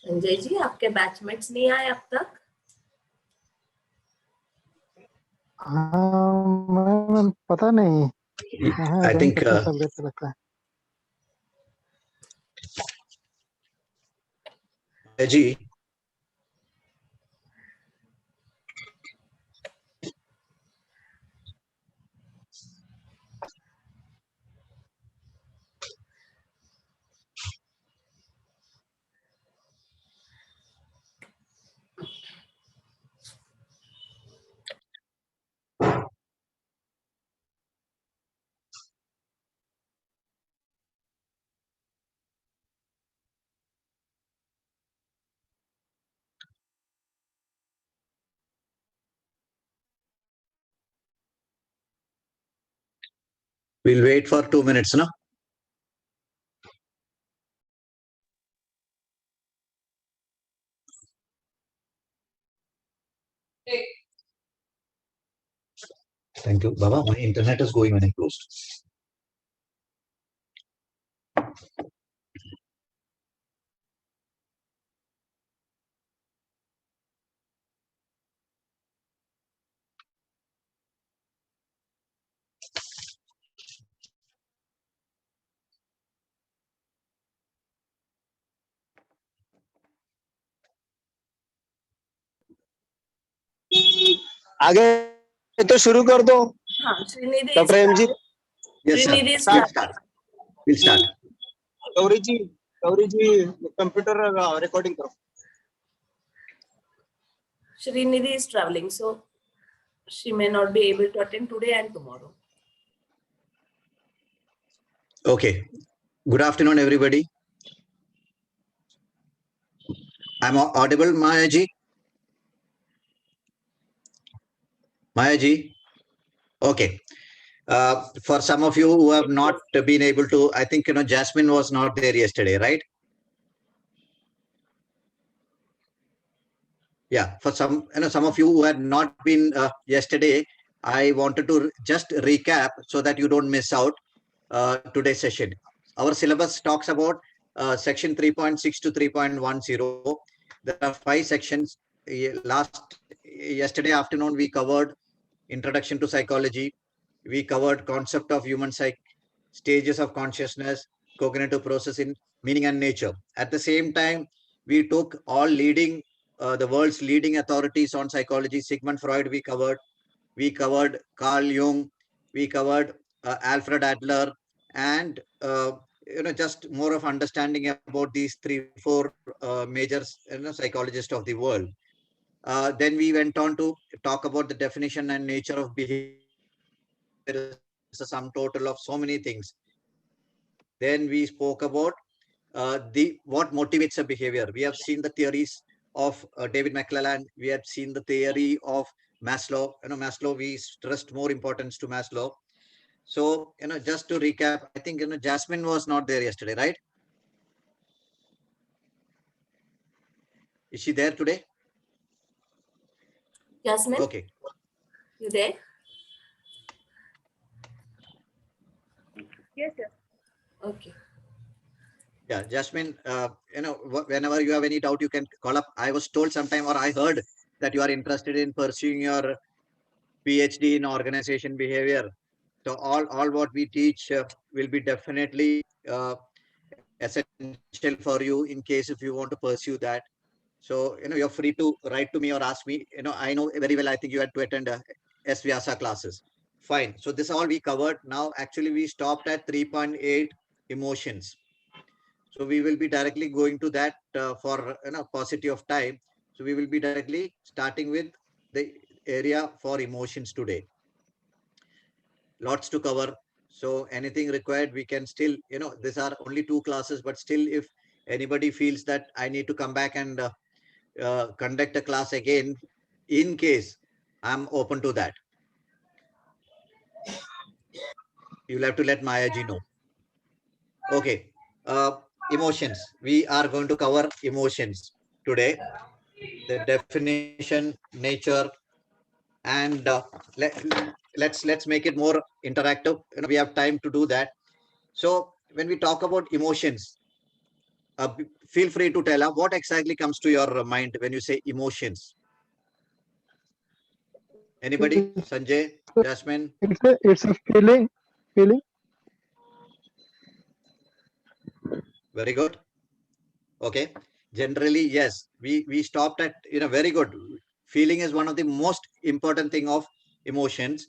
संजय जी, आपके बैचमेट्स नहीं आए अब तक? हाँ, पता नहीं कहाँ I ज्वाइन think करते हैं, सब लेते रहता है। Ji, we'll wait for 2 minutes, no? Thank you. Baba, my internet is going when I closed. आगे तो शुरू कर दो। हाँ, Srinidhi doctor M ji. Yes, sir. Srinidhi We'll start. We'll start. Gauri ji computer recording करो। Srinidhi is traveling, so she may not be able to attend today and tomorrow. Okay. Good afternoon, everybody. I'm audible, Maya ji? Maya ji? Okay. For some of you who have not been able to, I think, Jasmine was not there yesterday, right? Yeah, for some of you who had not been yesterday, I wanted to just recap so that you don't miss out today's session. Our syllabus talks about section 3.6 to 3.10. There are 5 sections. Yesterday afternoon, we covered introduction to psychology. We covered concept of human psyche, stages of consciousness, cognitive process in meaning and nature. At the same time, we took all the world's leading authorities on psychology. Sigmund Freud we covered Carl Jung, we covered Alfred Adler, and just more of understanding about these 3-4 major psychologists of the world. Then we went on to talk about the definition and nature of behavior. It's a sum total of so many things. Then we spoke about what motivates a behavior. We have seen the theories of David McClelland. We have seen the theory of Maslow. Maslow, we stressed more importance to Maslow. So, just to recap, I think, Jasmine was not there yesterday, right? Is she there today? Jasmine? Okay. You there? Yes, sir. Okay. Yeah, Jasmine, whenever you have any doubt, you can call up. I was told sometime, or I heard that you are interested in pursuing your PhD in organization behavior. So all what we teach will be definitely essential for you in case if you want to pursue that. So, you're free to write to me or ask me. I know very well, I think you had to attend S. Vyasa classes. Fine. So this all we covered. Now, actually, we stopped at 3.8 emotions. So we will be directly going to that for paucity of time. So we will be directly starting with the area for emotions today. Lots to cover. So anything required, we can still, these are only 2 classes, but still if anybody feels that I need to come back and conduct a class again, in case, I'm open to that. You'll have to let Maya ji know. Okay. Emotions. We are going to cover emotions today. The definition, nature, and let's make it more interactive. We have time to do that. So when we talk about emotions, Feel free to tell what exactly comes to your mind when you say emotions. Anybody? Sanjay, Jasmine? It's a feeling. Very good. Okay. Generally, yes, we stopped at, very good. Feeling is one of the most important thing of emotions.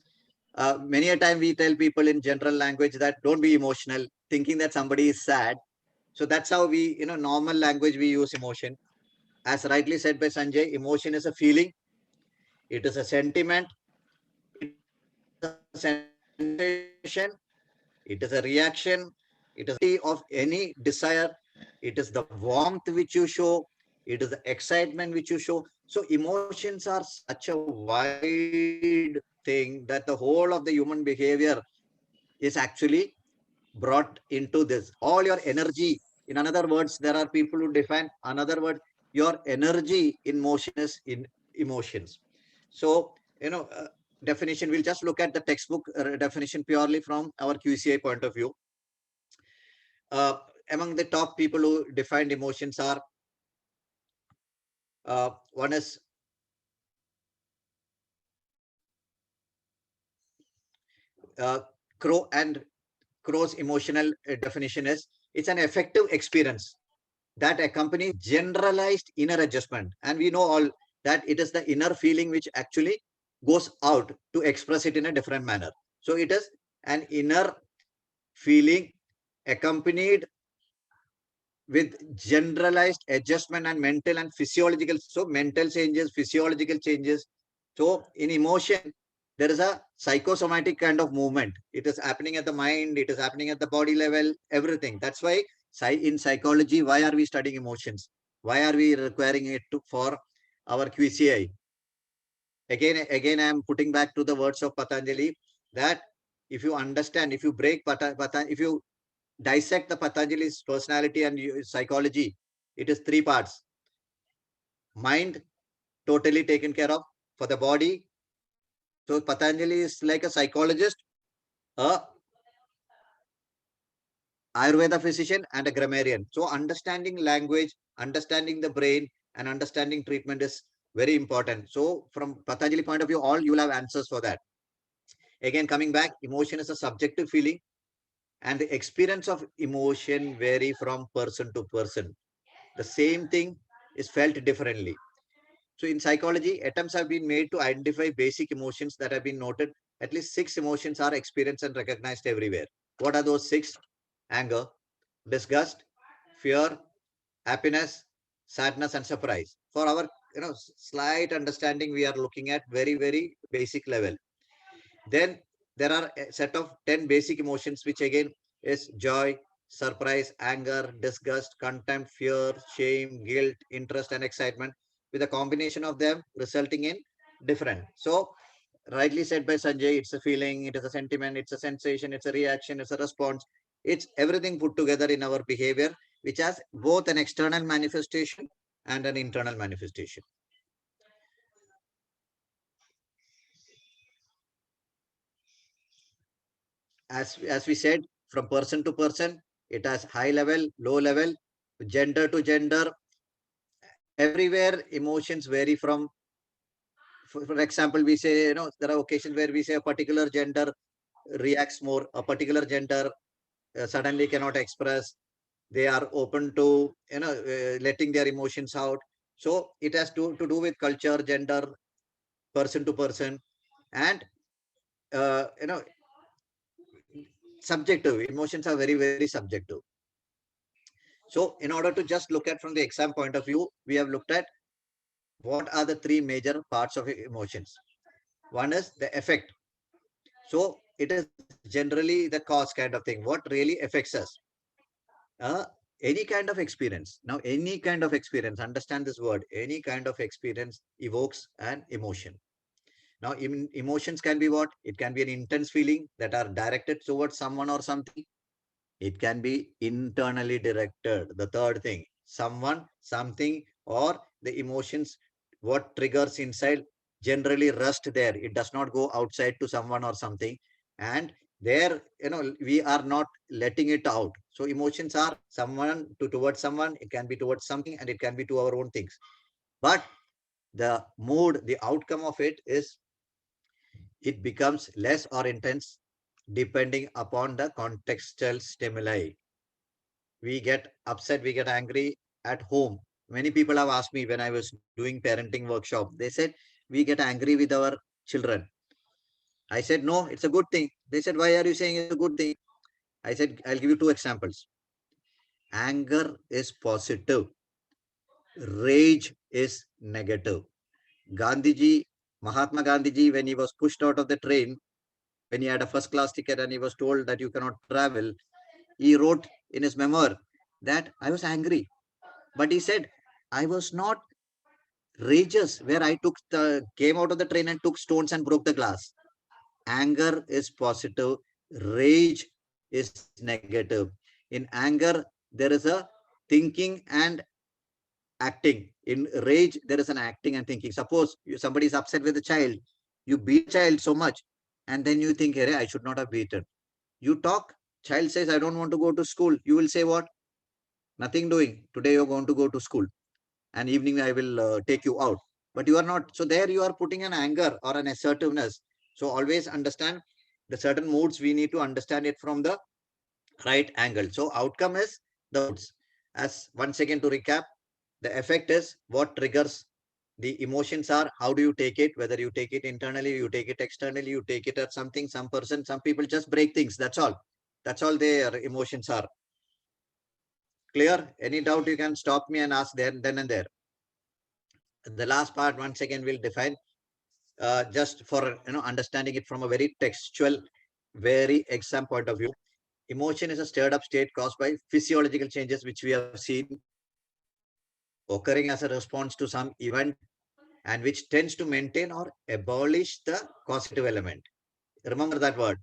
Many a time we tell people in general language that don't be emotional, thinking that somebody is sad. So that's how we, normal language we use emotion. As rightly said by Sanjay, emotion is a feeling. It is a sentiment. It is a sensation. It is a reaction. It is of any desire. It is the warmth which you show. It is the excitement which you show. So emotions are such a wide thing that the whole of the human behavior is actually brought into this. All your energy, in another words, there are people who define another word, your energy in motion is in emotions. So, definition, we'll just look at the textbook definition purely from our QCI point of view. Uh, Among the top people who defined emotions are, one is Crow, and Crow's emotional definition is, it's an effective experience that accompanies generalized inner adjustment. And we know all that it is the inner feeling which actually goes out to express it in a different manner. So it is an inner feeling accompanied with generalized adjustment and mental and physiological. So mental changes, physiological changes. So in emotion, there is a psychosomatic kind of movement. It is happening at the mind, it is happening at the body level, everything. That's why in psychology, why are we studying emotions? Why are we requiring it for our QCI? Again, I am putting back to the words of Patanjali that if you understand, if you break if you dissect the Patanjali's personality and psychology, it is three parts. Mind, totally taken care of. For the body, so Patanjali is like a psychologist, a Ayurveda physician, and a grammarian. So understanding language, understanding the brain, and understanding treatment is very important. So from Patanjali point of view, all you will have answers for that. Again, coming back, emotion is a subjective feeling, and the experience of emotion vary from person to person. The same thing is felt differently. So in psychology, attempts have been made to identify basic emotions that have been noted. At least 6 emotions are experienced and recognized everywhere. What are those 6? Anger, disgust, fear, happiness, sadness, and surprise. For our slight understanding, we are looking at very, very basic level. Then there are a set of 10 basic emotions, which again is joy, surprise, anger, disgust, contempt, fear, shame, guilt, interest, and excitement, with a combination of them resulting in different. So rightly said by Sanjay, it's a feeling, it is a sentiment, it's a sensation, it's a reaction, it's a response. It's everything put together in our behavior, which has both an external manifestation and an internal manifestation. As we said, from person to person, it has high level, low level, gender to gender. Everywhere emotions vary from, for example, we say, there are occasions where we say a particular gender reacts more, a particular gender suddenly cannot express. They are open to, letting their emotions out. So it has to do with culture, gender, person to person, and, uh, you know, subjective. Emotions are very, very subjective. So in order to just look at from the exam point of view, we have looked at what are the 3 major parts of emotions. One is the effect. So it is generally the cause kind of thing. What really affects us? Uh, any kind of experience. Now, any kind of experience, understand this word, any kind of experience evokes an emotion. Now, emotions can be what? It can be an intense feeling that are directed towards someone or something. It can be internally directed. The third thing, someone, something, or the emotions, what triggers inside generally rest there. It does not go outside to someone or something. And there, we are not letting it out. So emotions are someone towards someone, it can be towards something, and it can be to our own things. But the mood, the outcome of it is it becomes less or intense depending upon the contextual stimuli. We get upset, we get angry at home. Many people have asked me when I was doing parenting workshop, they said, we get angry with our children. I said, no, it's a good thing. They said, why are you saying it's a good thing? I said, I'll give you two examples. Anger is positive. Rage is negative. Gandhiji, Mahatma Gandhiji, when he was pushed out of the train, when he had a first class ticket and he was told that you cannot travel, he wrote in his memoir that I was angry. But he said, I was not rageous, where I came out of the train and took stones and broke the glass. Anger is positive. Rage is negative. In anger, there is a thinking and acting. In rage, there is an acting and thinking. Suppose somebody is upset with a child, you beat the child so much, and then you think, hey, I should not have beaten. You talk, child says, I don't want to go to school. You will say what? Nothing doing. Today you're going to go to school, and evening I will take you out. But you are not. So there you are putting an anger or an assertiveness. So always understand the certain moods. We need to understand it from the right angle. So outcome is the moods. As once again to recap, the effect is what triggers. The emotions are how do you take it, whether you take it internally, you take it externally, you take it at something, some person, some people just break things. That's all. That's all their emotions are. Clear? Any doubt you can stop me and ask then and there. The last part, once again, we'll define just for understanding it from a very textual, very exam point of view. Emotion is a stirred up state caused by physiological changes which we have seen occurring as a response to some event and which tends to maintain or abolish the causative element. Remember that word,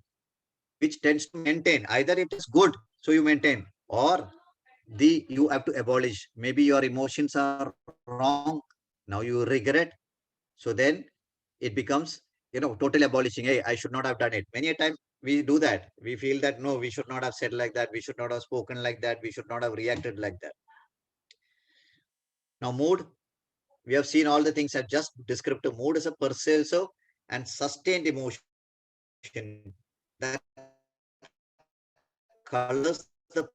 which tends to maintain. Either it is good, so you maintain, or you have to abolish. Maybe your emotions are wrong, now you regret. So then it becomes, totally abolishing. Hey, I should not have done it. Many a time we do that. We feel that, no, we should not have said like that. We should not have spoken like that. We should not have reacted like that. Now, mood, we have seen all the things are just descriptive. Mood is a pervasive and sustained emotion that colors the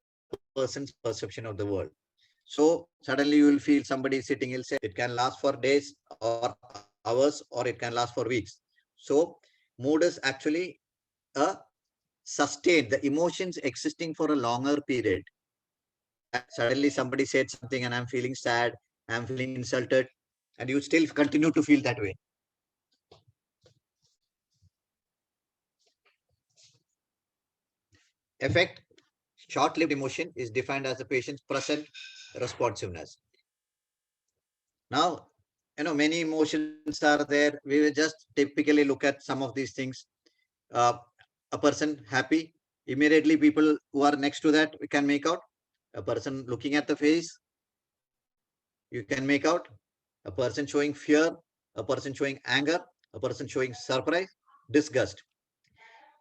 person's perception of the world. So suddenly you will feel somebody sitting, he'll say it can last for days or hours, or it can last for weeks. So mood is actually a sustained, the emotions existing for a longer period. Suddenly somebody said something and I'm feeling sad, I'm feeling insulted, and you still continue to feel that way. Effect, short-lived emotion is defined as the patient's present responsiveness. Now, many emotions are there. We will just typically look at some of these things. A person happy, immediately people who are next to that, we can make out. A person looking at the face, you can make out. A person showing fear, a person showing anger, a person showing surprise, disgust.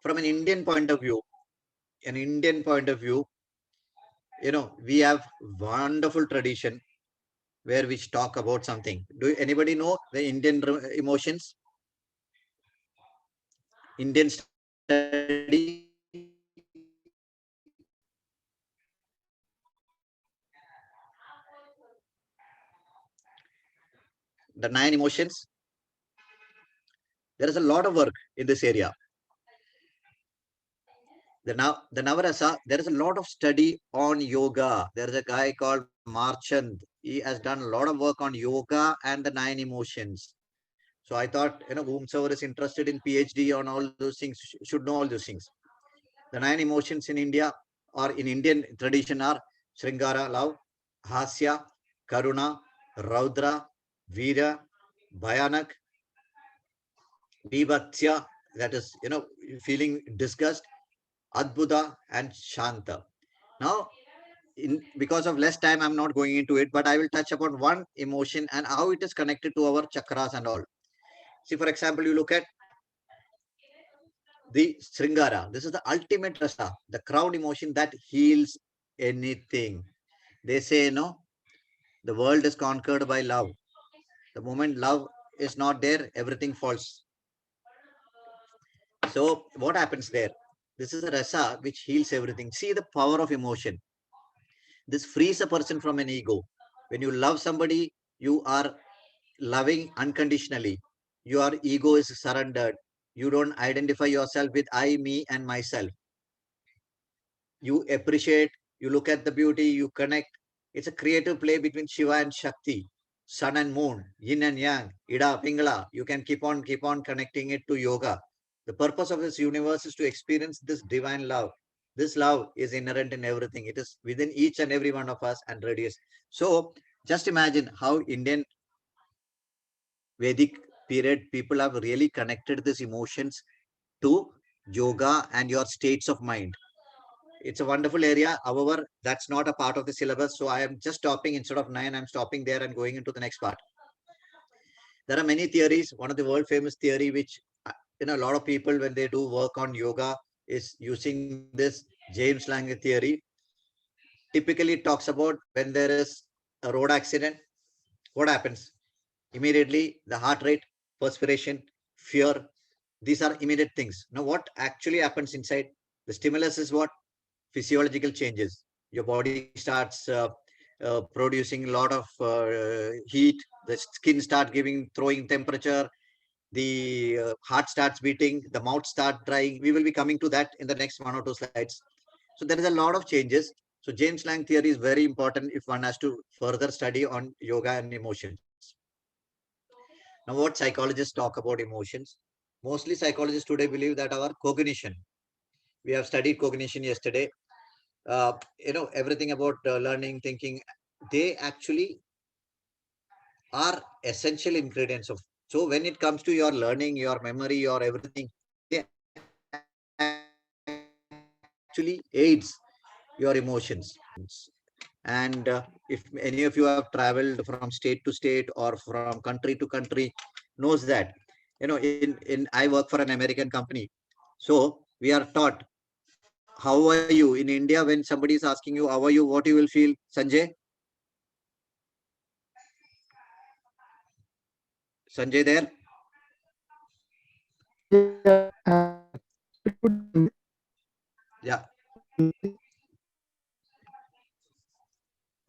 From an Indian point of view, we have wonderful tradition where we talk about something. Do anybody know the Indian emotions? Indian study. The 9 emotions. There is a lot of work in this area. The Navarasa, there is a lot of study on yoga. There is a guy called Marchand. He has done a lot of work on yoga and the 9 emotions. So I thought, whomsoever is interested in PhD on all those things should know all those things. The 9 emotions in India or in Indian tradition are Sringara, love, Hasya, Karuna, Raudra, Veera, Bhayanak, Vibhatsya, that is, feeling disgust, Adbhuta, and Shanta. Now, because of less time, I'm not going into it, but I will touch upon one emotion and how it is connected to our chakras and all. See, for example, you look at the Sringara. This is the ultimate rasa, the crown emotion that heals anything. They say, no, the world is conquered by love. The moment love is not there, everything falls. So what happens there? This is a rasa which heals everything. See the power of emotion. This frees a person from an ego. When you love somebody, you are loving unconditionally. Your ego is surrendered. You don't identify yourself with I, me, and myself. You appreciate, you look at the beauty, you connect. It's a creative play between Shiva and Shakti, sun and moon, yin and yang, Ida, Pingala. You can keep on connecting it to yoga. The purpose of this universe is to experience this divine love. This love is inherent in everything. It is within each and every one of us and radius. So just imagine how Indian Vedic period people have really connected these emotions to yoga and your states of mind. It's a wonderful area. However, that's not a part of the syllabus. So I am just stopping instead of 9, I'm stopping there and going into the next part. There are many theories. One of the world famous theory, which a lot of people when they do work on yoga is using this James Lange theory. Typically it talks about when there is a road accident, what happens? Immediately the heart rate, perspiration, fear, these are immediate things. Now what actually happens inside? The stimulus is what? Physiological changes. Your body starts producing a lot of heat. The skin start throwing temperature. The heart starts beating. The mouth starts drying. We will be coming to that in the next 1 or 2 slides. So there is a lot of changes. So James Lange theory is very important if one has to further study on yoga and emotions. Now, what psychologists talk about emotions? Mostly psychologists today believe that our cognition. We have studied cognition yesterday. Everything about learning, thinking, they actually are essential ingredients of. So when it comes to your learning, your memory, your everything, they actually aids your emotions. And if any of you have traveled from state to state or from country to country, knows that, in I work for an American company. So we are taught, how are you? In India, when somebody is asking you, how are you? What you will feel, Sanjay? Sanjay there? Yeah. Yeah.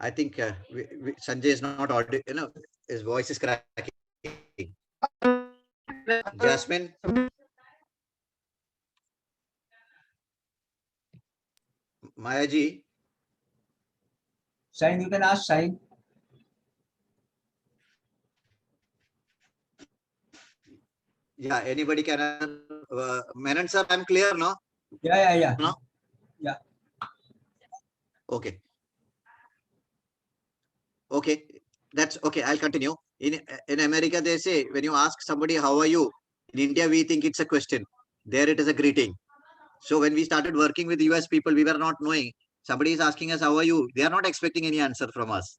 I think Sanjay is not audio, his voice is cracking. Jasmine? Mayaji? Shine, you can ask Shine. Yeah, anybody can. Menon sir, I'm clear, no? Yeah. No? Yeah. Okay. Okay. That's okay. I'll continue. In America, they say, when you ask somebody, how are you? In India, we think it's a question. There it is a greeting. So when we started working with US people, we were not knowing. Somebody is asking us, how are you? They are not expecting any answer from us.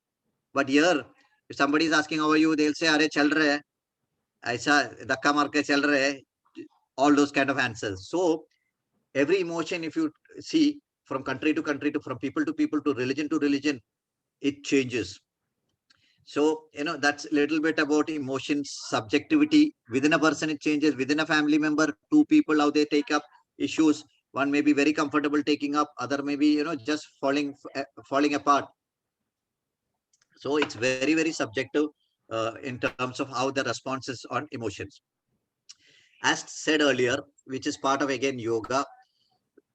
But here, if somebody is asking, how are you? They'll say, Are chal rahe hai. Aisa, dhakka maar ke chal rahe hai. All those kind of answers. So every emotion, if you see from country to country, from people to religion, it changes. So, that's a little bit about emotions, subjectivity. Within a person, it changes. Within a family member, two people, how they take up issues. One may be very comfortable taking up, other may be, just falling apart. So it's very, very subjective in terms of how the responses on emotions. As said earlier, which is part of, again, yoga,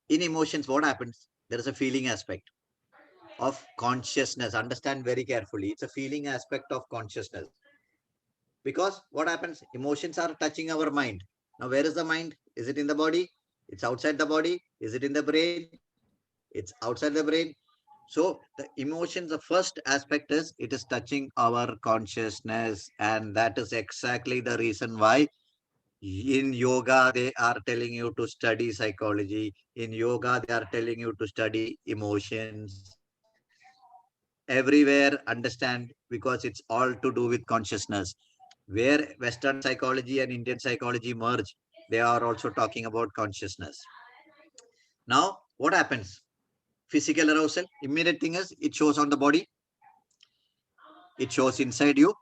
in emotions, what happens? There is a feeling aspect of consciousness. Understand very carefully. It's a feeling aspect of consciousness. Because what happens? Emotions are touching our mind. Now, where is the mind? Is it in the body? It's outside the body. Is it in the brain? It's outside the brain. So the emotions, the first aspect is it is touching our consciousness. And that is exactly the reason why in yoga, they are telling you to study psychology. In yoga, they are telling you to study emotions. Everywhere, understand, because it's all to do with consciousness. Where Western psychology and Indian psychology merge, they are also talking about consciousness. Now, what happens? Physical arousal, immediate thing is it shows on the body, it shows inside you.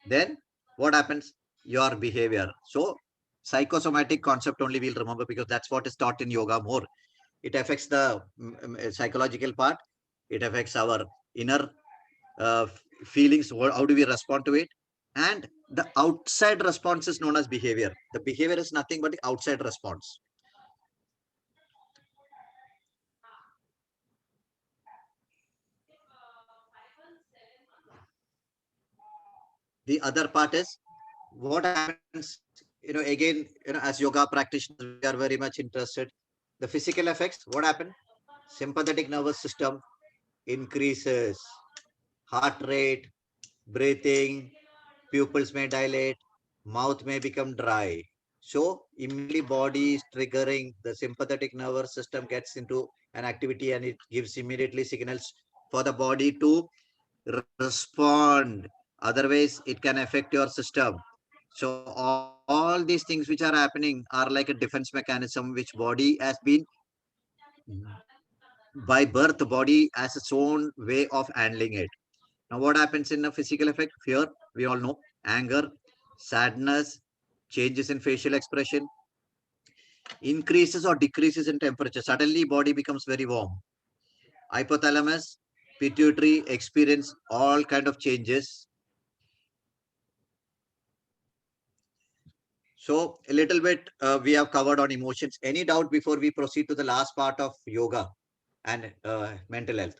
Then what happens? Your behavior. So psychosomatic concept only we'll remember because that's what is taught in yoga more. It affects the psychological part. It affects our inner feelings. How do we respond to it? And the outside response is known as behavior. The behavior is nothing but the outside response. The other part is what happens, again, as yoga practitioners, we are very much interested. The physical effects, what happened? Sympathetic nervous system increases, heart rate, breathing, pupils may dilate, mouth may become dry. So immediately body is triggering, the sympathetic nervous system gets into an activity and it gives immediately signals for the body to respond. Otherwise, it can affect your system. So all these things which are happening are like a defense mechanism which body has been by birth, body has its own way of handling it. Now, what happens in a physical effect? Fear, we all know, anger, sadness, changes in facial expression, increases or decreases in temperature. Suddenly, body becomes very warm. Hypothalamus, pituitary experience all kind of changes. So a little bit we have covered on emotions. Any doubt before we proceed to the last part of yoga and mental health?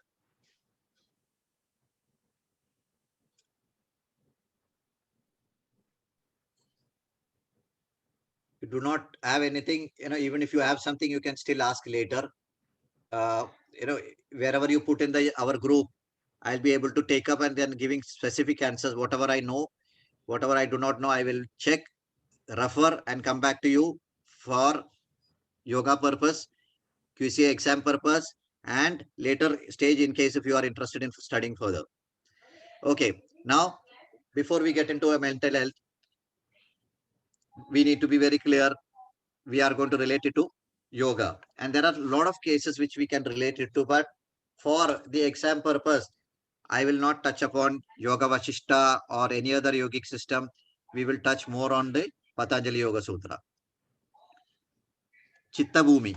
You do not have anything, even if you have something, you can still ask later. Uh, wherever you put in our group, I'll be able to take up and then giving specific answers. Whatever I know, whatever I do not know, I will check, refer, and come back to you for yoga purpose, QCA exam purpose, and later stage in case if you are interested in studying further. Okay, now before we get into a mental health, we need to be very clear. We are going to relate it to yoga, and there are a lot of cases which we can relate it to, but for the exam purpose, I will not touch upon Yoga Vashishta or any other yogic system. We will touch more on the Patanjali Yoga Sutra. Chitta Bhumi.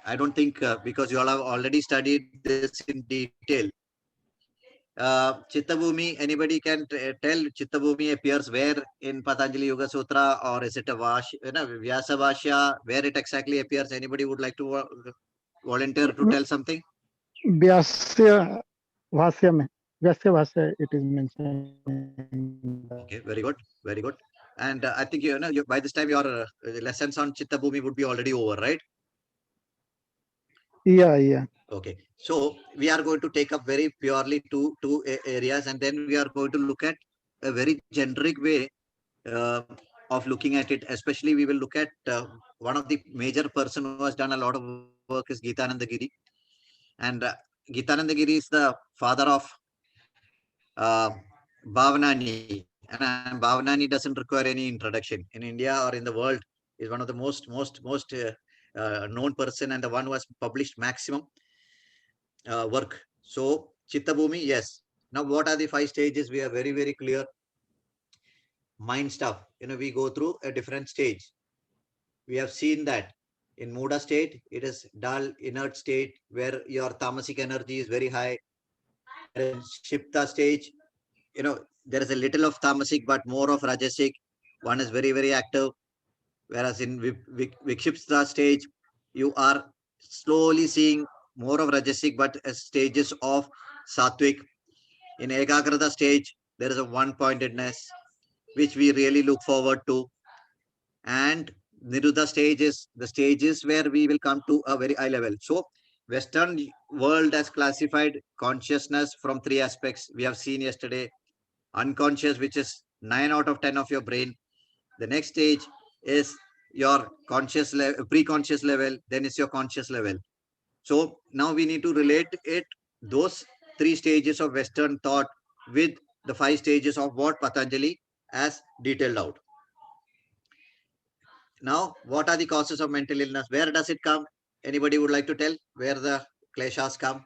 I don't think because you all have already studied this in detail. Chitta Bhumi, anybody can tell Chitta Bhumi appears where in Patanjali Yoga Sutra, or is it a Vyasa Bhashya, where it exactly appears? Anybody would like to volunteer to tell something? Vyasya Bhasya mein. Vyasya Bhasya it is mentioned. Okay, very good, very good. And I think by this time your lessons on Chitta Bhumi would be already over, right? Yeah. Okay, so we are going to take up very purely two areas, and then we are going to look at a very generic way uh, of looking at it. Especially, we will look at one of the major person who has done a lot of work is Gitananda Giri, and Gitananda Giri is the father of Bhavanani, and Bhavanani doesn't require any introduction in India or in the world. Is one of the most known person and the one who has published maximum work. So Chitta Bhumi, yes. Now, what are the 5 stages? We are very, very clear. Mind stuff. We go through a different stage. We have seen that in Muda state, it is dull, inert state where your tamasic energy is very high. In Shipta stage, there is a little of tamasic, but more of rajasic. One is very, very active. Whereas in Vikshipta stage, you are slowly seeing more of rajasic, but as stages of sattvic. In Ekagrata stage, there is a one-pointedness, which we really look forward to. And Niruddha stage is the stages where we will come to a very high level. So Western world has classified consciousness from 3 aspects. We have seen yesterday. Unconscious, which is 9 out of 10 of your brain. The next stage is your conscious level, pre-conscious level, then it's your conscious level. So now we need to relate it, those 3 stages of Western thought with the 5 stages of what Patanjali has detailed out. now, what are the causes of mental illness? Where does it come? Anybody would like to tell where the kleshas come?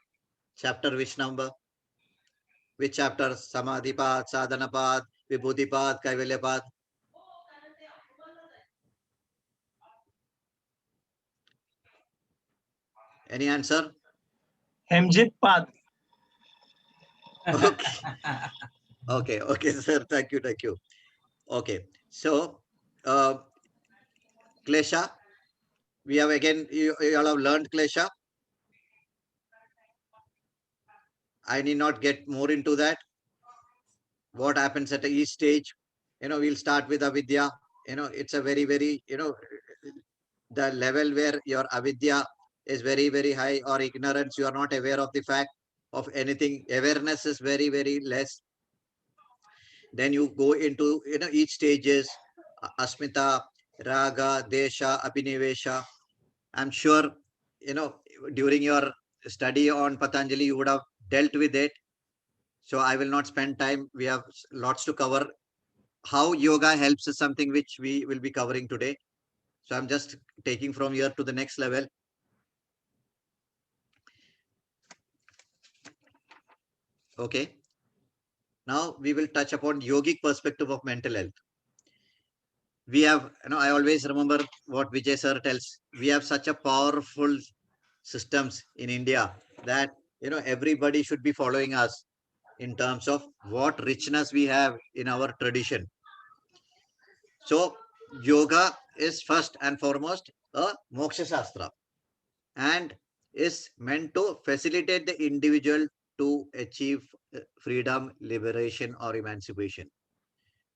Chapter which number? Which chapter? Samadhipad, Sadhanapad, Vibhutipad, Kaivalyapad. Any answer? Hemjit Pad. Okay. Okay, sir. Thank you. Thank you. Okay. So, klesha, we have again, you all have learned klesha. I need not get more into that. What happens at each stage? We'll start with avidya. It's a very, very, the level where your avidya is very, very high, or ignorance, you are not aware of the fact of anything. Awareness is very, very less. Then you go into, each stages, asmita, raga, desha, abhinivesha. I'm sure, during your study on Patanjali, you would have dealt with it. So I will not spend time. We have lots to cover. How yoga helps is something which we will be covering today. So I'm just taking from here to the next level. Okay. Now we will touch upon yogic perspective of mental health. We have, I always remember what Vijay sir tells. We have such a powerful systems in India that, everybody should be following us in terms of what richness we have in our tradition. So yoga is first and foremost a moksha shastra and is meant to facilitate the individual to achieve freedom, liberation, or emancipation.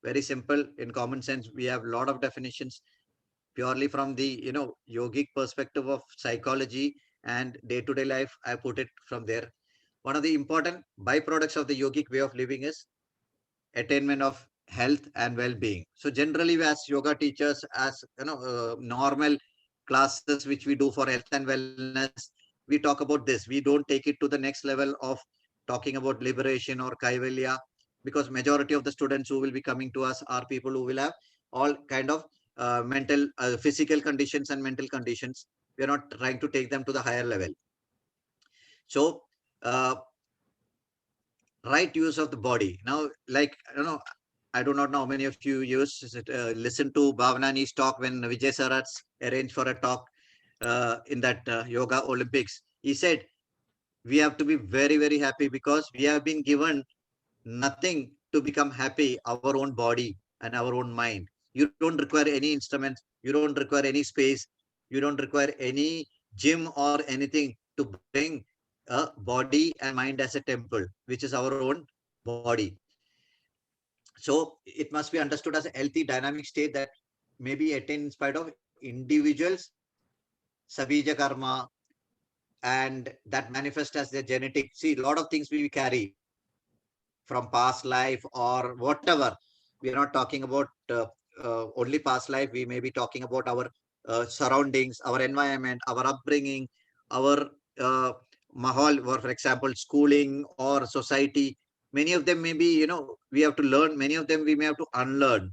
Very simple. In common sense, we have a lot of definitions purely from the yogic perspective of psychology and day-to-day life. I put it from there. One of the important byproducts of the yogic way of living is attainment of health and well-being. So generally, as yoga teachers, as normal classes which we do for health and wellness, we talk about this. We don't take it to the next level of talking about liberation or kaivalya, because majority of the students who will be coming to us are people who will have all kind of mental, physical conditions and mental conditions. We are not trying to take them to the higher level. So right use of the body. Now, like, I do not know how many of you listen to Bhavnani's talk when Vijay Sarat's arranged for a talk in that Yoga Olympics. He said, we have to be very, very happy because we have been given nothing to become happy, our own body and our own mind. You don't require any instruments. You don't require any space. You don't require any gym or anything to bring a body and mind as a temple, which is our own body. So it must be understood as a healthy dynamic state that may be attained in spite of individuals, sabija karma, and that manifest as their genetic. See, a lot of things we carry from past life or whatever. We are not talking about only past life. We may be talking about our surroundings, our environment, our upbringing, our mahal, or for example, schooling or society. Many of them may be, we have to learn. Many of them we may have to unlearn.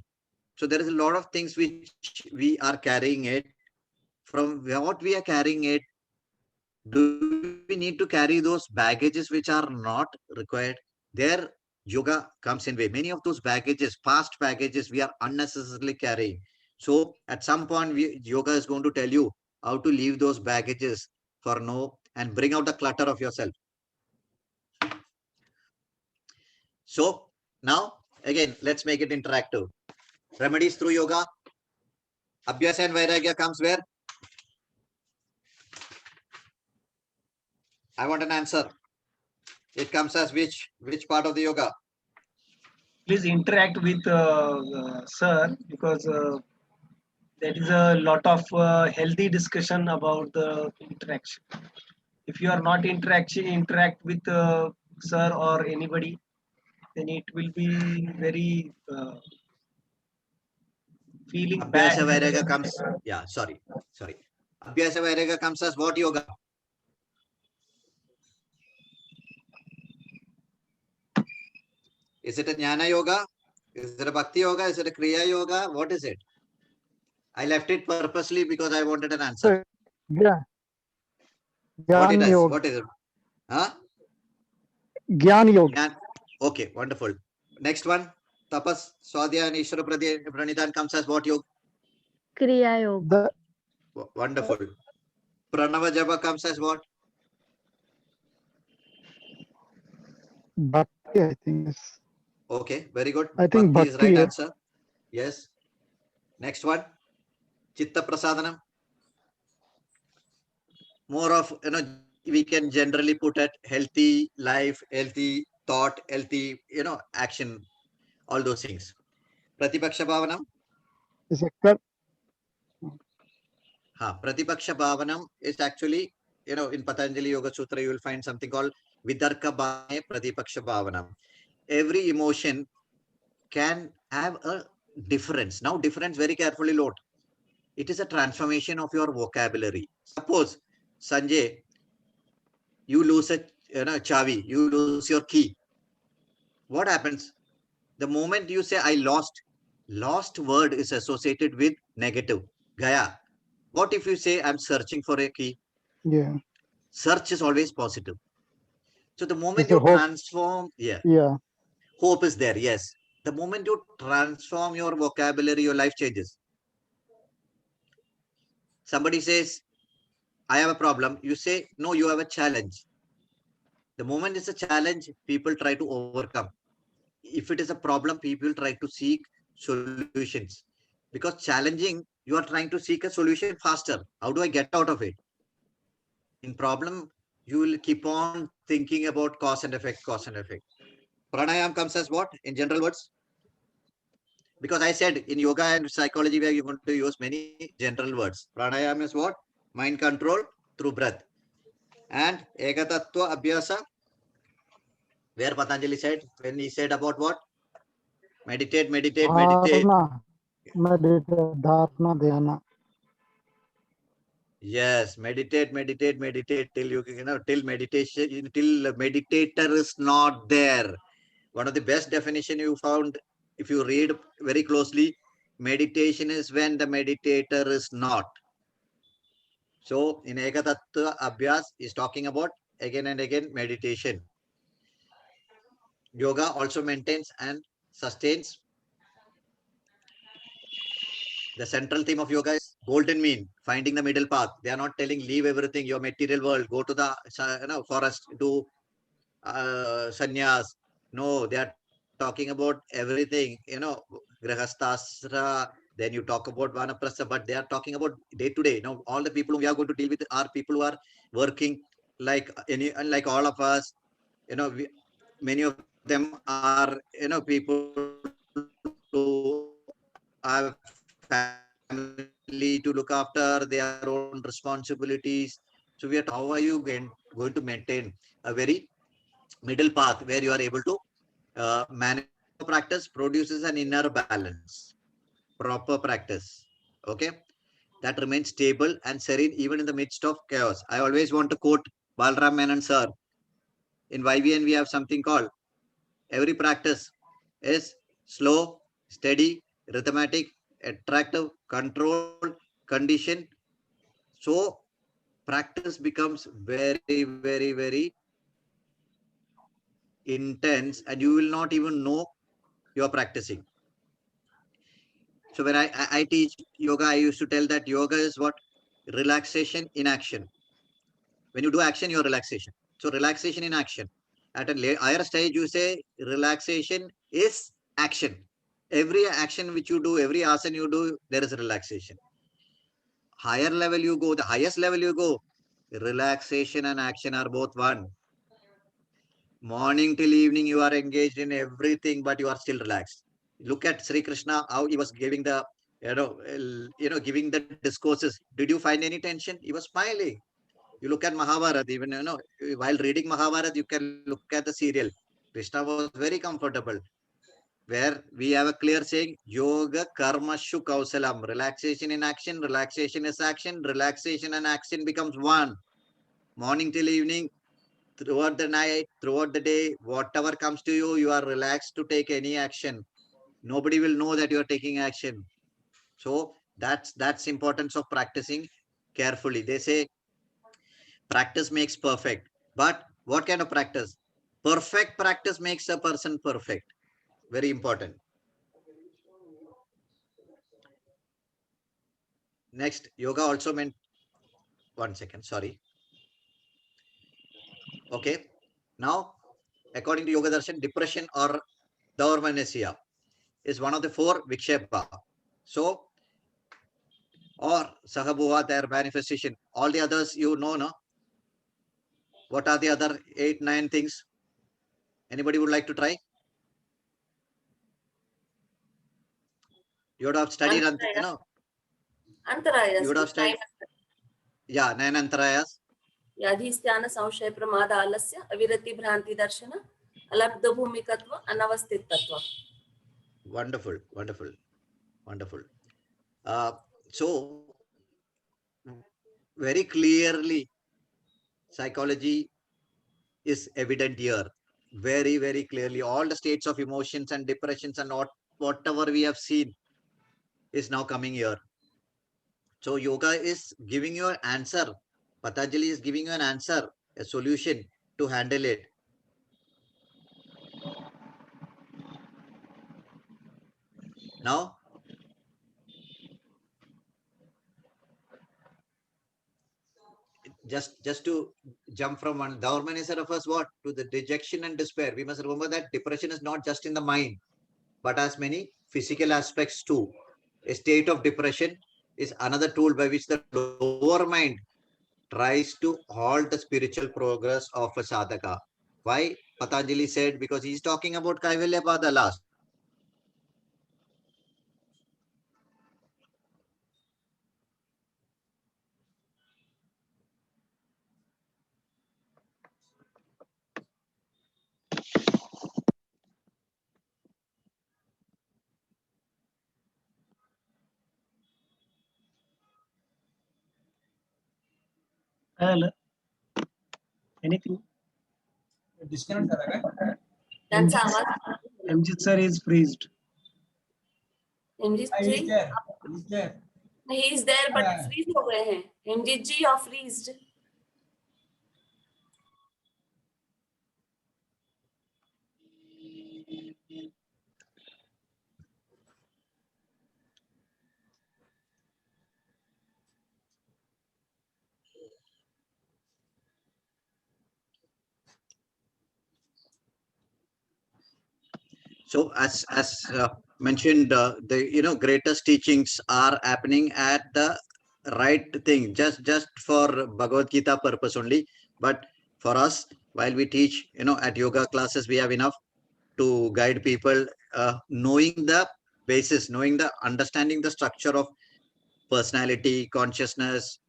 So there is a lot of things which we are carrying it. From what we are carrying it, do we need to carry those baggages which are not required? There, yoga comes in way. Many of those baggages, past baggages, we are unnecessarily carrying. So at some point, yoga is going to tell you how to leave those baggages for no and bring out the clutter of yourself. So now, again, let's make it interactive. Remedies through yoga. Abhyasa and Vairagya comes where? I want an answer. It comes as which part of the yoga? Please interact with sir, because there is a lot of healthy discussion about the interaction. If you are not interact with sir or anybody, then it will be very feeling bad. Abhyasa Vairagya comes. Yeah, sorry. Abhyasa Vairagya comes as what yoga? Is it a jnana yoga? Is it a bhakti yoga? Is it a kriya yoga? What is it? I left it purposely because I wanted an answer. Yeah. What it Gyan is? Yoga. What is it? Huh? Gyan Yoga. Gyan. Okay, wonderful. Next one. Tapas, Swadhyaya and Ishvara Pranidhan comes as what yoga? Kriya Yoga. The Wonderful. Pranava Japa comes as what? Bhakti, I think. Is, Okay, very good. I think Bhakti is Bhakti, right yeah. answer. Yes. Next one. Chitta Prasadanam. More of, we can generally put at healthy life, healthy thought, healthy, action, all those things. Pratipaksha Bhavanam. is a cur- Pratipaksha Bhavanam is actually, in Patanjali Yoga Sutra, you will find something called Vidarka Bhane Pratipaksha Bhavanam. Every emotion can have a difference. Now, difference, very carefully note. It is a transformation of your vocabulary. Suppose, Sanjay, you lose a chavi, you lose your key. What happens? The moment you say, I lost word is associated with negative. Gaya. What if you say, I'm searching for a key? yeah. Search is always positive. So the moment It's a you hope. transform, Yeah. hope is there, yes. The moment you transform your vocabulary, your life changes. Somebody says, I have a problem. You say, no, you have a challenge. The moment it's a challenge, people try to overcome. If it is a problem, people try to seek solutions. Because challenging, you are trying to seek a solution faster. How do I get out of it? In problem, you will keep on thinking about cause and effect, cause and effect. Pranayam comes as what in general words? Because I said in yoga and psychology, where you want to use many general words. Pranayam is what? Mind control through breath. And Ekatattva Abhyasa, where Patanjali said, when he said about what? Meditate, meditate, meditate. Dharna. Meditate. Dharna. Dhyana. Yes, meditate, meditate, meditate till till meditation, till meditator is not there. One of the best definition you found, if you read very closely, meditation is when the meditator is not. So in Ekatattva Abhyas is talking about again and again meditation. Yoga also maintains and sustains. The central theme of yoga is golden mean, finding the middle path. They are not telling leave everything, your material world, go to the forest, do sannyas. No, they are talking about everything, grihasthasra. Then you talk about vanaprastha, but they are talking about day to day. Now, all the people who we are going to deal with are people who are working like all of us. Many of them are, people who have family to look after, their own responsibilities. So we are, how are you going to maintain a very middle path where you are able to manage practice produces an inner balance, proper practice. Okay. That remains stable and serene even in the midst of chaos. I always want to quote Balram Menon sir. In YVN, we have something called every practice is slow, steady, rhythmatic, attractive, controlled, conditioned. So practice becomes very, very, very intense and you will not even know you're practicing. So when I teach yoga, I used to tell that yoga is what? Relaxation in action. When you do action, your relaxation. So relaxation in action. At a higher stage, you say relaxation is action. Every action which you do, every asana you do, there is a relaxation. Higher level you go, the highest level you go, relaxation and action are both one. Morning till evening, you are engaged in everything, but you are still relaxed. Look at Sri Krishna, how he was giving the, giving the discourses. Did you find any tension? He was smiling. You look at Mahabharata, even, while reading Mahabharata, you can look at the serial. Krishna was very comfortable. Where we have a clear saying, Yoga Karmashu Kausalam. Relaxation in action, relaxation is action, relaxation and action becomes one. Morning till evening, throughout the night, throughout the day, whatever comes to you, you are relaxed to take any action. Nobody will know that you are taking action. So That's importance of practicing carefully. They say practice makes perfect, but what kind of practice? Perfect practice makes a person perfect. Very important. Next, yoga also meant, 1 second, sorry. Okay. Now, according to Yoga Darshan, depression or Daurmanesya is one of the 4 Vikshepa. So, or Sahabhuva, their manifestation. All the others you know, no? What are the other 8, 9 things? Anybody would like to try? You would have studied, you Antaraya. know, Antarayas. you would have studied, yeah, 9 Antarayas. याधिस्त्यान संशय प्रमाद आलस्य अविरति भ्रांति दर्शन अलब्ध भूमिकत्व अनवस्थितत्व. Wonderful, wonderful, wonderful. So, very clearly, psychology is evident here. Very, very clearly. All the states of emotions and depressions and whatever we have seen is now coming here. So, yoga is giving you an answer. Patanjali is giving you an answer, a solution to handle it. Now, just to jump from one, Daurmanesya refers what? To the dejection and despair. We must remember that depression is not just in the mind, but has many physical aspects too. A state of depression is another tool by which the lower mind tries to halt the spiritual progress of a sadhaka. Why? Patanjali said, because he's talking about Kaivalya Pada last. Hello. Anything? Disconnect झाला काय? त्यांचा आवाज Amjit sir is freezed. Hemjit He ji is there. He is there. he is there but Yeah. Freeze हो गए हैं. हेमजीत जी और freezed. So as mentioned, the greatest teachings are happening at the right thing, just for Bhagavad Gita purpose only. But for us, while we teach, at yoga classes, we have enough to guide people, knowing the basis, understanding the structure of personality, consciousness.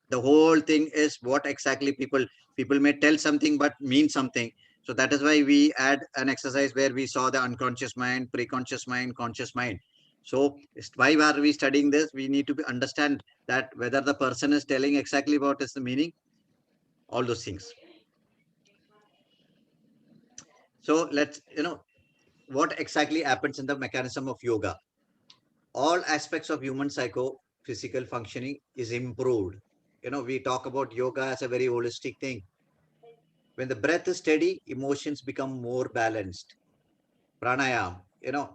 The whole thing is what exactly people may tell something but mean something. So that is why we add an exercise where we saw the unconscious mind, pre-conscious mind, conscious mind. So why are we studying this? We need to understand that whether the person is telling exactly what is the meaning, all those things. So let's, what exactly happens in the mechanism of yoga. All aspects of human psychophysical functioning is improved. We talk about yoga as a very holistic thing. When the breath is steady, emotions become more balanced. Pranayam,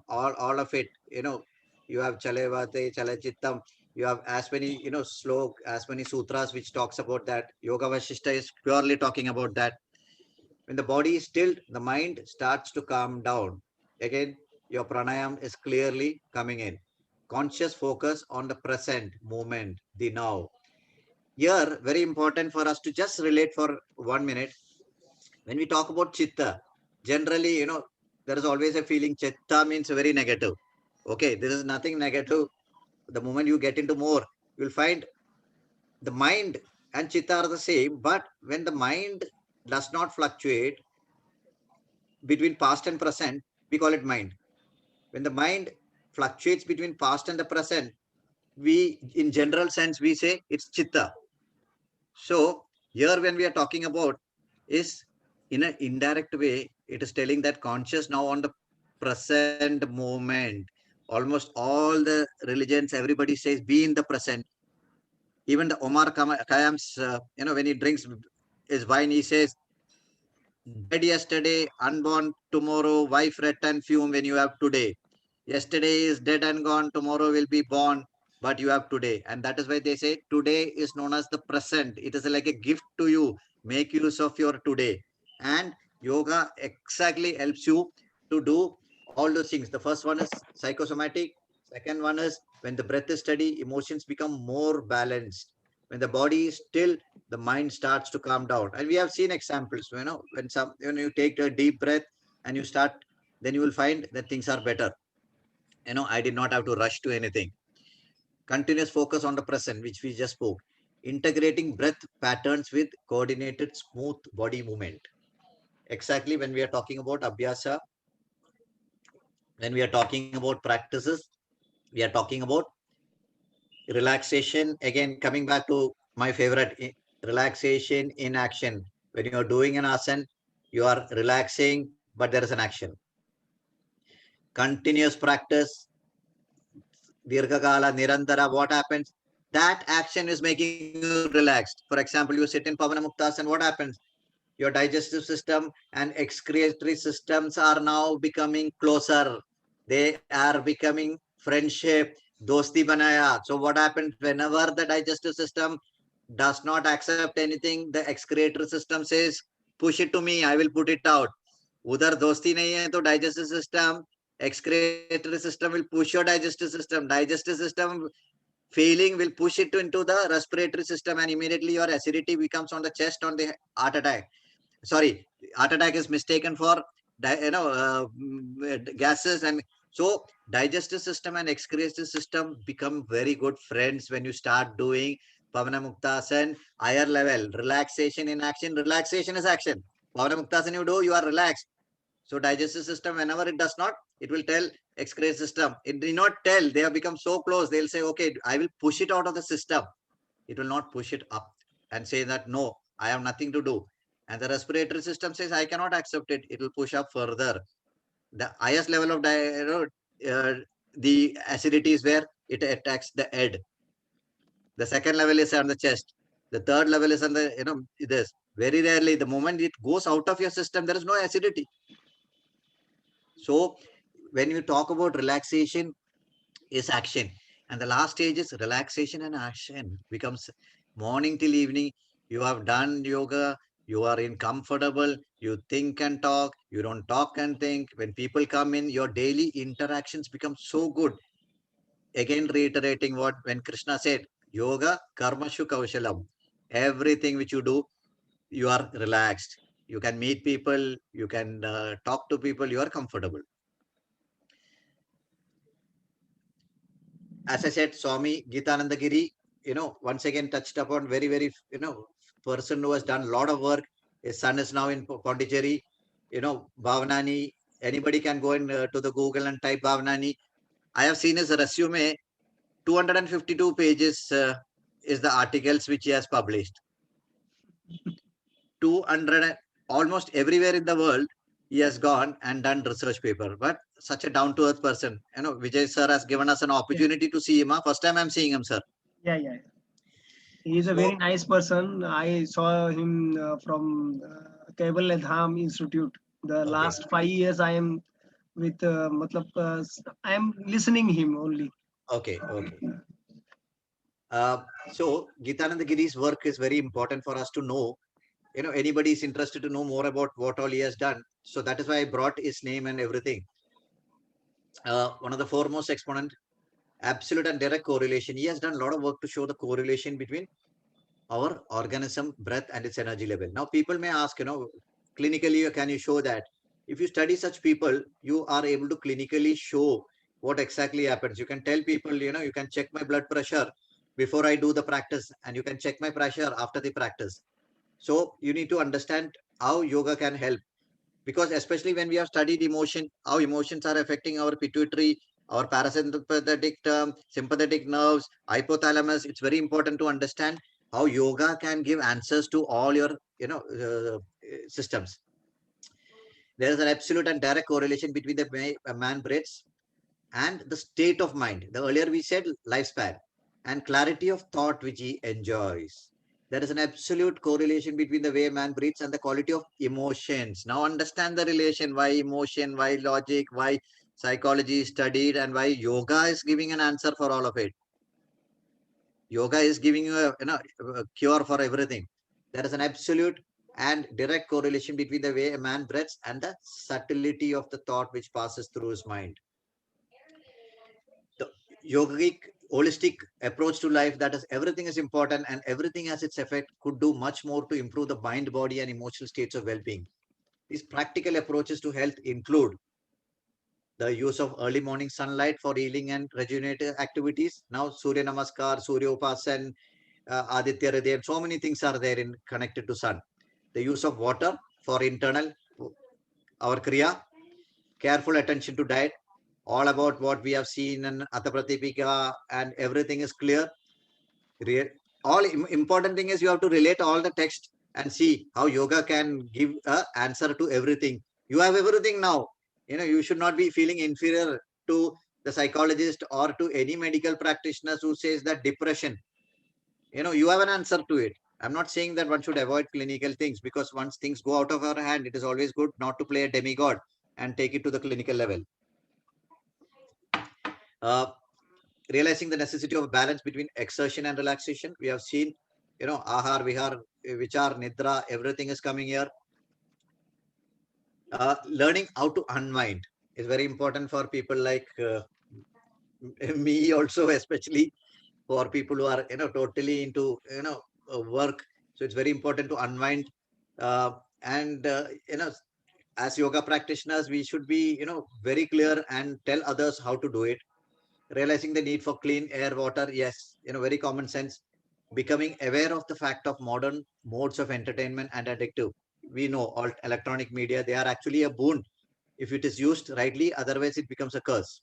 all of it, you have Chalevate, Chalachittam, you have as many, slok, as many sutras which talks about that. Yoga Vasishta is purely talking about that. When the body is still, the mind starts to calm down. Again, your pranayam is clearly coming in. Conscious focus on the present moment, the now. Here, very important for us to just relate for 1 minute. When we talk about chitta, generally, there is always a feeling chitta means very negative. Okay, there is nothing negative. The moment you get into more, you'll find the mind and chitta are the same, but when the mind does not fluctuate between past and present, we call it mind. When the mind fluctuates between past and the present, we, in general sense, we say it's chitta. So here when we are talking about is in an indirect way, it is telling that conscious now on the present moment. Almost all the religions, everybody says, be in the present. Even the Omar Khayyam's, when he drinks his wine, he says, dead yesterday, unborn tomorrow, wife return fume when you have today. Yesterday is dead and gone, tomorrow will be born, but you have today. And that is why they say today is known as the present. It is like a gift to you. Make use of your today. And yoga exactly helps you to do all those things. The first one is psychosomatic. Second one is when the breath is steady, emotions become more balanced. When the body is still, the mind starts to calm down. And we have seen examples, when you take a deep breath and you start, then you will find that things are better. I did not have to rush to anything. Continuous focus on the present, which we just spoke. Integrating breath patterns with coordinated smooth body movement. Exactly when we are talking about abhyasa, when we are talking about practices, we are talking about relaxation. Again, coming back to my favorite, relaxation in action. When you are doing an asana, you are relaxing, but there is an action. Continuous practice, Dirghakala, Nirantara, what happens? That action is making you relaxed. For example, you sit in Pavana Muktas and what happens? Your digestive system and excretory systems are now becoming closer. They are becoming friendship, dosti banaya. So what happens whenever the digestive system does not accept anything, the excretory system says, push it to me, I will put it out. उधर दोस्ती नहीं है तो digestive system, excretory system will push your digestive system. Digestive system failing will push it into the respiratory system, and immediately your acidity becomes on the chest, on the heart attack. Sorry, heart attack is mistaken for gases. And so digestive system and excretory system become very good friends when you start doing Pavana Muktasan, higher level, relaxation in action. Relaxation is action. Pavana Muktasan you do, you are relaxed. So digestive system, whenever it does not, it will tell excretory system. It did not tell. They have become so close. They'll say, okay, I will push it out of the system. It will not push it up and say that, no, I have nothing to do. And the respiratory system says, I cannot accept it. It will push up further. The highest level of the acidity is where it attacks the head. The second level is on the chest. The third level is on the, this. Very rarely, the moment it goes out of your system, there is no acidity. So when you talk about relaxation, is action. And the last stage is relaxation and action. Becomes morning till evening. You have done yoga, you are in comfortable, you think and talk, you don't talk and think. When people come in, your daily interactions become so good. Again, reiterating what when Krishna said, yoga karmashu kaushalam. Everything which you do, you are relaxed. You can meet people, you can talk to people, you are comfortable. As I said, Swami Gitananda Giri, once again touched upon very, person who has done a lot of work. His son is now in Pondicherry, Bhavanani. Anybody can go in to the Google and type Bhavanani. I have seen his resume, 252 pages is the articles which he has published. 200, almost everywhere in the world, he has gone and done research paper. But such a down-to-earth person, Vijay sir has given us an opportunity to see him. First time I'm seeing him, sir. Yeah. He is a very nice person. I saw him from Kaivalya Dham Institute. The last 5 years I am with, I am listening him only. Okay. So Gitananda Giri's work is very important for us to know. Anybody is interested to know more about what all he has done. So that is why I brought his name and everything. One of the foremost exponent, absolute and direct correlation. He has done a lot of work to show the correlation between our organism, breath, and its energy level. Now, people may ask, clinically, can you show that? If you study such people, you are able to clinically show what exactly happens. You can tell people, you can check my blood pressure before I do the practice, and you can check my pressure after the practice. So you need to understand how yoga can help, because especially when we have studied emotion, how emotions are affecting our pituitary, our parasympathetic sympathetic nerves, hypothalamus. It's very important to understand how yoga can give answers to all your systems. There is an absolute and direct correlation between the man breaths and the state of mind. The earlier we said lifespan and clarity of thought which he enjoys. There is an absolute correlation between the way a man breathes and the quality of emotions. Now understand the relation, why emotion, why logic, why psychology is studied, and why yoga is giving an answer for all of it. Yoga is giving you a cure for everything. There is an absolute and direct correlation between the way a man breathes and the subtlety of the thought which passes through his mind. The yogic holistic approach to life, that is everything is important and everything has its effect, could do much more to improve the mind, body and emotional states of well-being. These practical approaches to health include the use of early morning sunlight for healing and regenerative activities. Now Surya Namaskar, Surya Upasan, Aditya Hridayam, so many things are there in connected to sun. The use of water for internal our kriya, careful attention to diet, all about what we have seen in Atha Pratipika, and everything is clear. All important thing is you have to relate all the text and see how yoga can give a answer to everything. You have everything now. You should not be feeling inferior to the psychologist or to any medical practitioners who says that depression. You have an answer to it. I'm not saying that one should avoid clinical things, because once things go out of our hand, it is always good not to play a demigod and take it to the clinical level. Realizing the necessity of balance between exertion and relaxation. We have seen, ahar, vihar, vichar, nidra, everything is coming here. Learning how to unwind is very important for people like me also, especially for people who are, totally into, work. So it's very important to unwind. And, as yoga practitioners, we should be, very clear and tell others how to do it. Realizing the need for clean air, water, yes, very common sense. Becoming aware of the fact of modern modes of entertainment and addictive. We know all electronic media, they are actually a boon if it is used rightly, otherwise it becomes a curse.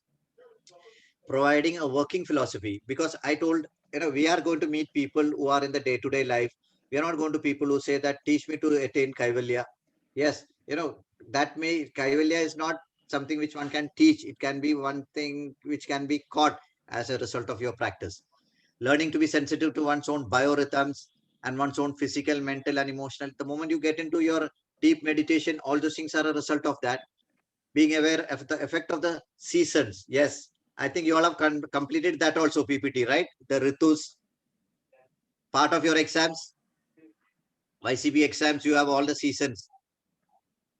Providing a working philosophy, because I told, we are going to meet people who are in the day-to-day life. We are not going to people who say that teach me to attain kaivalya. Yes, that kaivalya is not something which one can teach. It can be one thing which can be caught as a result of your practice. Learning to be sensitive to one's own biorhythms and one's own physical, mental and emotional. The moment you get into your deep meditation, all those things are a result of that. Being aware of the effect of the seasons. Yes, I think you all have completed that also, PPT, right? The ritus, part of your exams, YCB exams, you have all the seasons.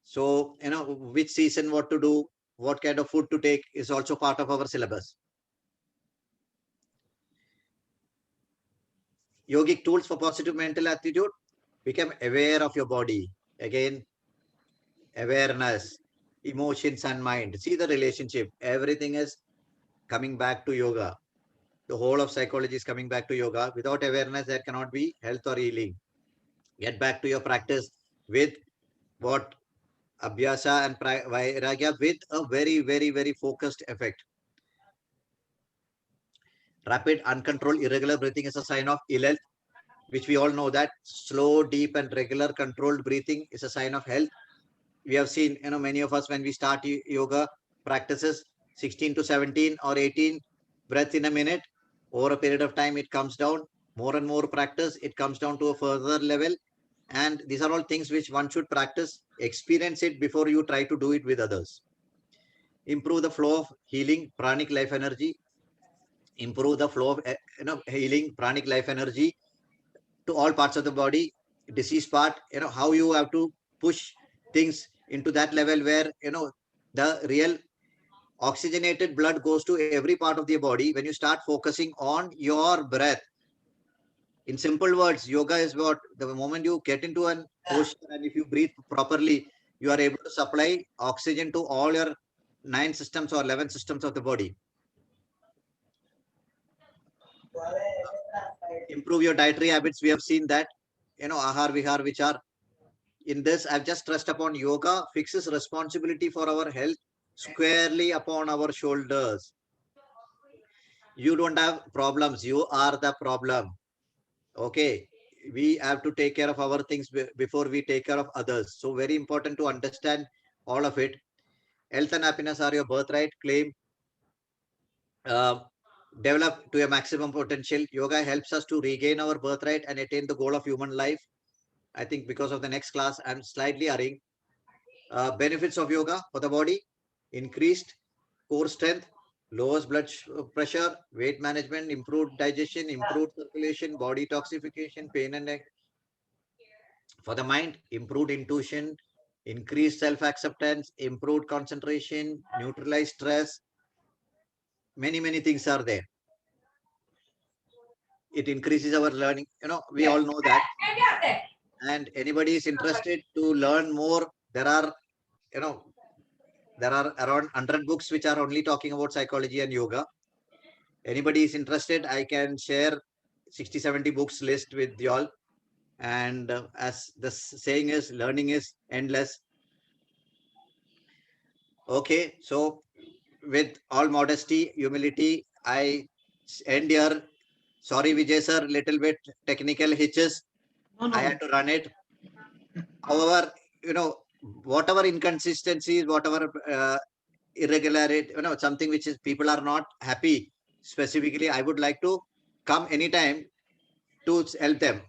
So, which season, what to do, what kind of food to take is also part of our syllabus. Yogic tools for positive mental attitude. Become aware of your body. Again, awareness, emotions and mind. See the relationship. Everything is coming back to yoga. The whole of psychology is coming back to yoga. Without awareness, there cannot be health or healing. Get back to your practice with what abhyasa and vairagya, with a very, very, very focused effect. Rapid, uncontrolled, irregular breathing is a sign of ill health, which we all know that. Slow, deep and regular controlled breathing is a sign of health. We have seen, many of us when we start yoga practices, 16 to 17 or 18 breaths in a minute. Over a period of time, it comes down. More and more practice, it comes down to a further level. And these are all things which one should practice, experience it before you try to do it with others. Improve the flow of healing, pranic life energy. Improve the flow of healing, pranic life energy to all parts of the body. Disease part, how you have to push things into that level where, the real oxygenated blood goes to every part of the body. When you start focusing on your breath, in simple words, yoga is what? The moment you get into an posture and if you breathe properly, you are able to supply oxygen to all your 9 systems or 11 systems of the body. Improve your dietary habits. We have seen that, ahar, vihar, vichar. In this, I've just stressed upon yoga fixes responsibility for our health squarely upon our shoulders. You don't have problems. You are the problem. Okay. We have to take care of our things before we take care of others. So very important to understand all of it. Health and happiness are your birthright. Claim develop to a maximum potential. Yoga helps us to regain our birthright and attain the goal of human life. I think because of the next class, I'm slightly hurrying. Benefits of yoga for the body: increased core strength, lowers blood pressure, weight management, improved digestion, improved circulation, body toxification, pain and neck. For the mind, improved intuition, increased self-acceptance, improved concentration, neutralized stress. Many things are there. It increases our learning. We all know that. And anybody is interested to learn more, there are around 100 books which are only talking about psychology and yoga. Anybody is interested, I can share 60-70 books list with y'all. And as the saying is, learning is endless. Okay, so with all modesty, humility, I end here. Sorry, Vijay sir, little bit technical hitches. No, I had to run it. However, whatever inconsistencies, whatever irregularity, something which is people are not happy, specifically, I would like to come anytime to help them.